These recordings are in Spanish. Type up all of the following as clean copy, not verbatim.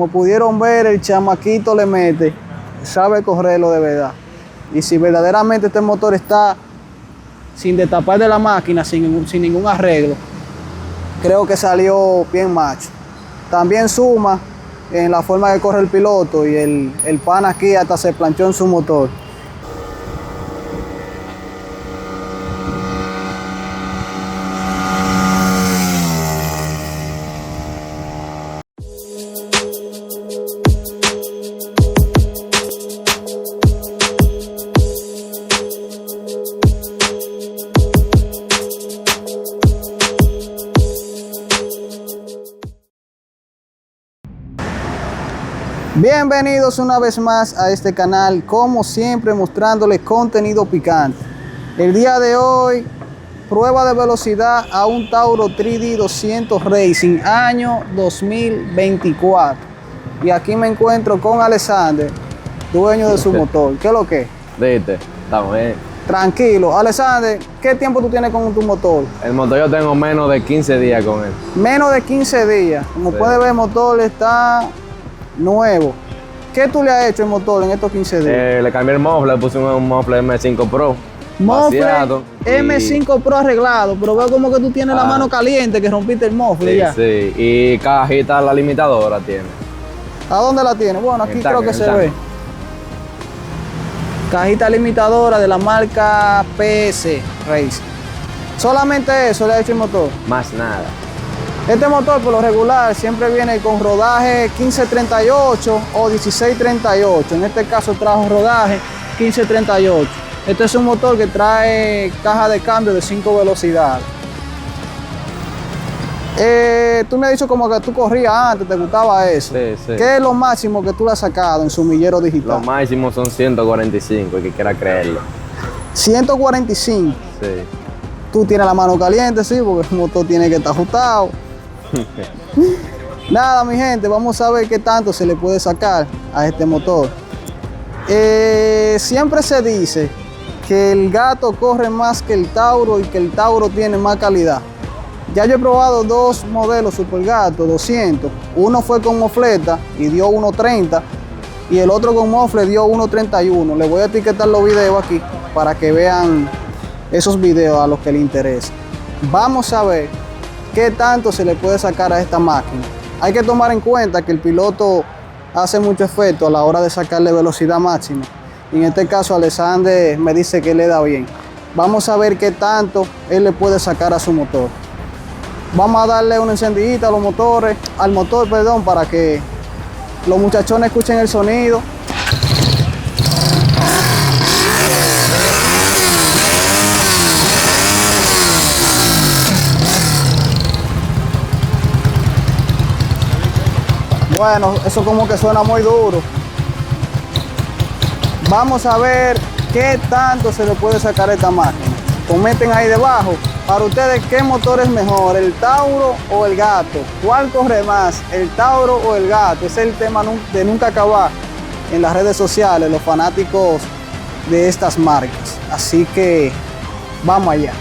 como pudieron ver, el chamaquito le mete, sabe correrlo de verdad. Y si verdaderamente este motor está sin destapar de la máquina, sin ningún arreglo, creo que salió bien macho. También suma en la forma que corre el piloto y el pan aquí hasta se planchó en su motor. Bienvenidos una vez más a este canal, como siempre mostrándoles contenido picante. El día de hoy, prueba de velocidad a un Tauro 3D 200 Racing, año 2024. Y aquí me encuentro con Alexander, dueño de su motor. ¿Qué es lo que? Viste, estamos bien. Tranquilo. Alexander, ¿qué tiempo tú tienes con tu motor? El motor yo tengo menos de 15 días con él. Menos de 15 días. Como Sí. puedes ver, el motor está nuevo. ¿Qué tú le has hecho al motor en estos 15 días? Le cambié el muffler, le puse un muffler M5 Pro. Muffler vaciado, M5 Pro arreglado, pero veo como que tú tienes la mano caliente, que rompiste el muffler Sí, ya. sí. Y cajita la limitadora tiene. ¿A dónde la tienes? Bueno, aquí En el creo tanque, que en se el tanque. ve. Cajita limitadora de la marca PS Racing. Solamente eso le ha hecho el motor. Más nada. Este motor por lo regular siempre viene con rodaje 1538 o 1638. En este caso trajo rodaje 1538. Este es un motor que trae caja de cambio de 5 velocidades. Tú me has dicho como que tú corrías antes, te gustaba eso. Sí, sí. ¿Qué es lo máximo que tú le has sacado en su millero digital? Los máximos son 145, el que quiera creerlo. 145. Sí. Tú tienes la mano caliente, sí, porque el motor tiene que estar ajustado. Nada, mi gente, vamos a ver qué tanto se le puede sacar a este motor. Siempre se dice que el gato corre más que el Tauro y que el Tauro tiene más calidad. Ya yo he probado dos modelos Super Gato 200. Uno fue con mofleta y dio 1.30 y el otro con mofle dio 1.31. Les voy a etiquetar los videos aquí para que vean esos videos a los que les interesa. Vamos a ver qué tanto se le puede sacar a esta máquina. Hay que tomar en cuenta que el piloto hace mucho efecto a la hora de sacarle velocidad máxima. Y en este caso Alexander me dice que le da bien. Vamos a ver qué tanto él le puede sacar a su motor. Vamos a darle una encendidita a los motores, al motor, perdón, para que los muchachones escuchen el sonido. Bueno, eso como que suena muy duro. Vamos a ver qué tanto se le puede sacar a esta máquina. Comenten ahí debajo, para ustedes, ¿qué motor es mejor, el Tauro o el Gato? ¿Cuál corre más, el Tauro o el Gato? Ese es el tema de nunca acabar en las redes sociales, los fanáticos de estas marcas. Así que vamos allá.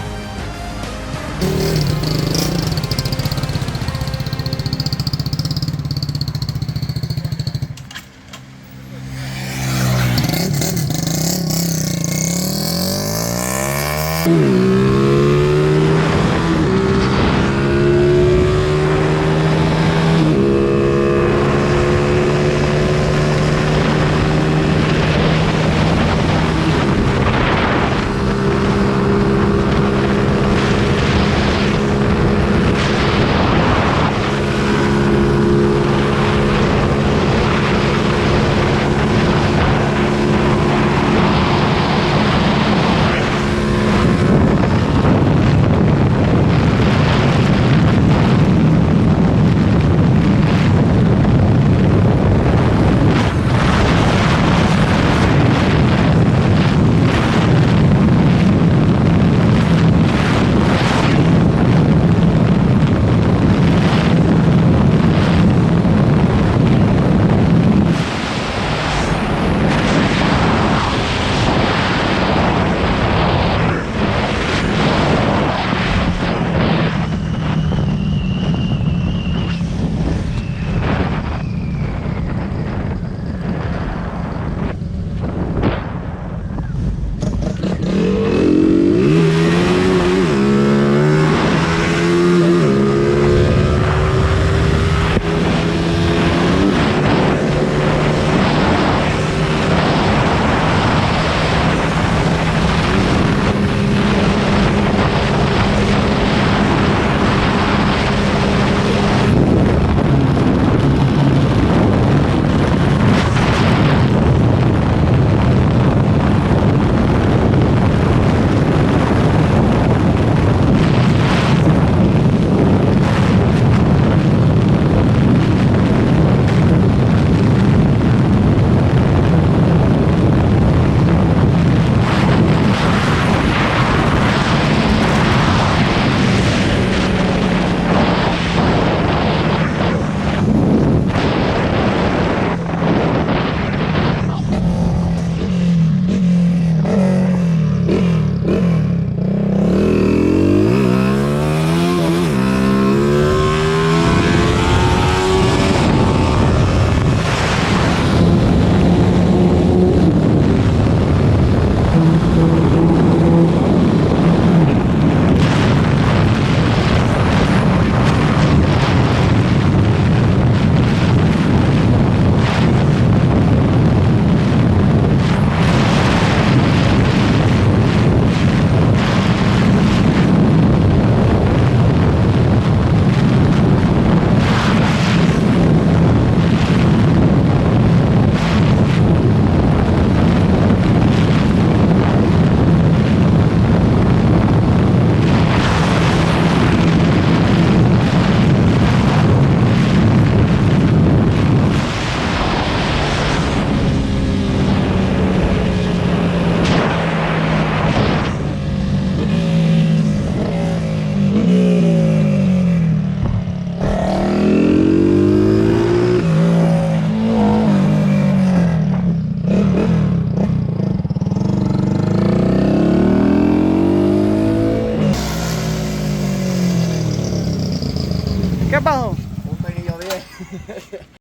carajo? Un tornillo 10.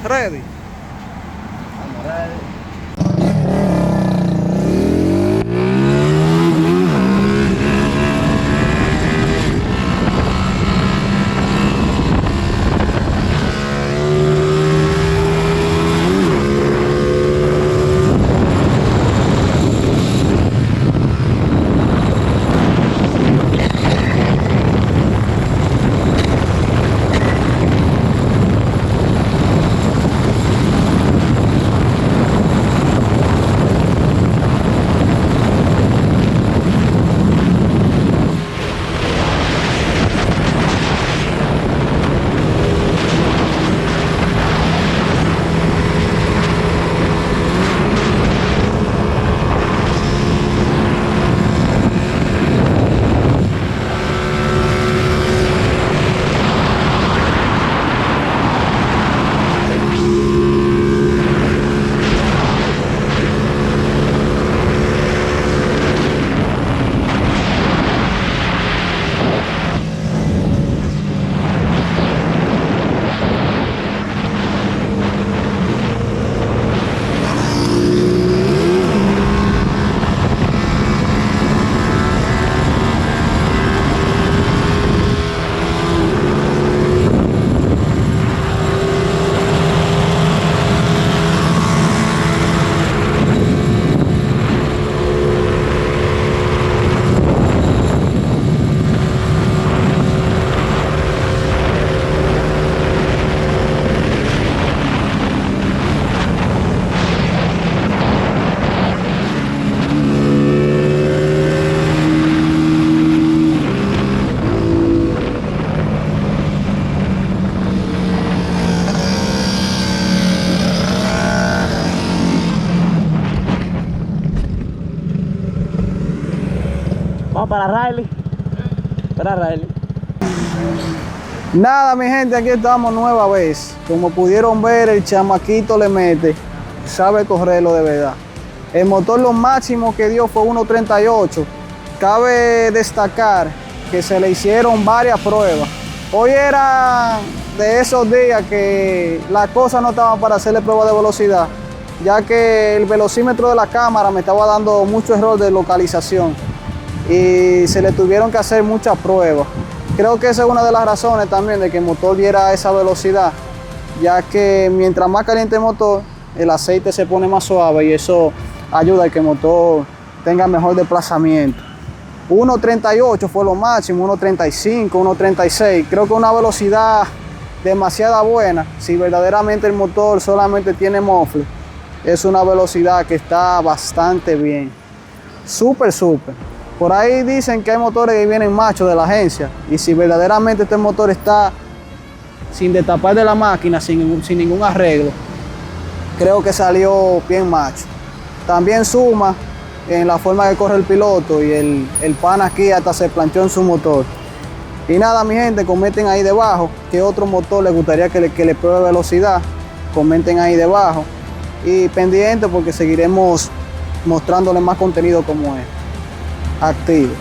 Ready. Vamos, ready. Vamos para Riley. Para Riley. Nada, mi gente, aquí estamos nueva vez. Como pudieron ver, el chamaquito le mete, sabe correrlo de verdad. El motor lo máximo que dio fue 1.38. Cabe destacar que se le hicieron varias pruebas. Hoy era de esos días que las cosas no estaban para hacerle prueba de velocidad, ya que el velocímetro de la cámara me estaba dando mucho error de localización y se le tuvieron que hacer muchas pruebas. Creo que esa es una de las razones también de que el motor diera esa velocidad, ya que mientras más caliente el motor, el aceite se pone más suave y eso ayuda a que el motor tenga mejor desplazamiento. 1.38 fue lo máximo, 1.35, 1.36. Creo que una velocidad demasiado buena. Si verdaderamente el motor solamente tiene mofle, es una velocidad que está bastante bien. Súper. Por ahí dicen que hay motores que vienen machos de la agencia. Y si verdaderamente este motor está sin destapar de la máquina, sin ningún arreglo, creo que salió bien macho. También suma en la forma que corre el piloto y el pan aquí hasta se planchó en su motor. Y nada, mi gente, comenten ahí debajo qué otro motor les gustaría que le pruebe velocidad. Comenten ahí debajo. Y pendiente porque seguiremos mostrándoles más contenido como es. Activo.